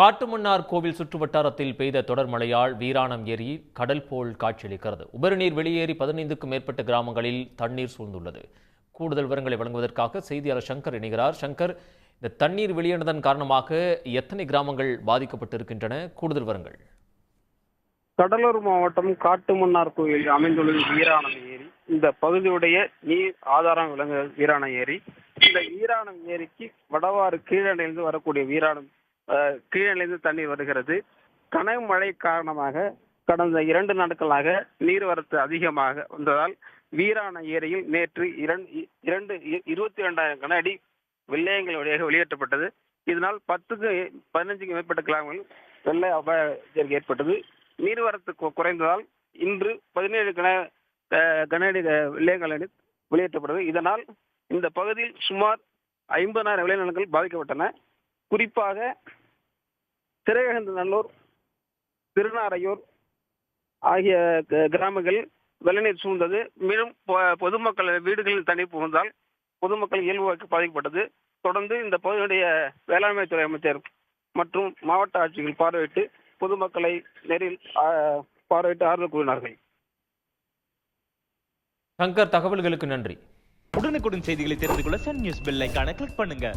காட்டுமன்னார் கோவில் சுற்றுவட்டாரத்தில் பெய்த தொடர் மழையால் வீராணம் ஏரி கடல் போல் காட்சியளிக்கிறது. உபரிநீர் வெளியேறி 15க்கும் மேற்பட்ட கிராமங்களில் தண்ணீர் சூழ்ந்துள்ளது. கூடுதல் விவரங்களை வழங்குவதற்காக செய்தியாளர் சங்கர் இணைகிறார். சங்கர், இந்த தண்ணீர் வெளியேறியதன் காரணமாக எத்தனை கிராமங்கள் பாதிக்கப்பட்டிருக்கின்றன? கூடுதல் விவரங்கள். கடலூர் மாவட்டம் காட்டுமன்னார் கோயில் அமைந்துள்ளது வீராணம் ஏரி. இந்த பகுதியுடைய நீர் ஆதாரம் விளங்குகிற வீராணம் ஏரி. இந்த வீராணம் ஏரிக்கு வடவாறு கீழணையிலிருந்து வரக்கூடிய வீராணம் கீழணையிலிருந்து தண்ணீர் வருகிறது. கனமழை காரணமாக கடந்த 2 நாட்களாக நீர்வரத்து அதிகமாக வந்ததால் வீராணம் ஏரியில் நேற்று 22,000 கன அடி வெள்ளையங்கள் வழியாக வெளியேற்றப்பட்டது. இதனால் 10-15க்கும் மேற்பட்ட கிராமங்களில் வெள்ள அபாய எச்சரிக்கை ஏற்பட்டது. நீர்வரத்து குறைந்ததால் இன்று 17 கன அடி வெள்ளையங்கள் வெளியேற்றப்பட்டது. இதனால் இந்த பகுதியில் சுமார் 50,000 விளைநிலங்கள் பாதிக்கப்பட்டன. குறிப்பாக சிறையகந்தநல்லூர், திருநாரையூர் ஆகிய கிராமங்கள் வெள்ளநீர் சூழ்ந்தது. மேலும் பொதுமக்கள் வீடுகளில் தண்ணீர் புகுந்தால் பொதுமக்கள் இயல்பு வாழ்க்கை பாதிக்கப்பட்டது. தொடர்ந்து இந்த பகுதியுடைய வேளாண்மை துறை அமைச்சர் மற்றும் மாவட்ட ஆட்சிகள் பார்வையிட்டு பொதுமக்களை நேரில் பார்வையிட்டு ஆறுதல் கூறினார்கள். சங்கர், தகவல்களுக்கு நன்றி. உடனுக்குடன் செய்திகளை தெரிந்து கொள்ள சன் நியூஸ் பெல் ஐகானை கிளிக் பண்ணுங்க.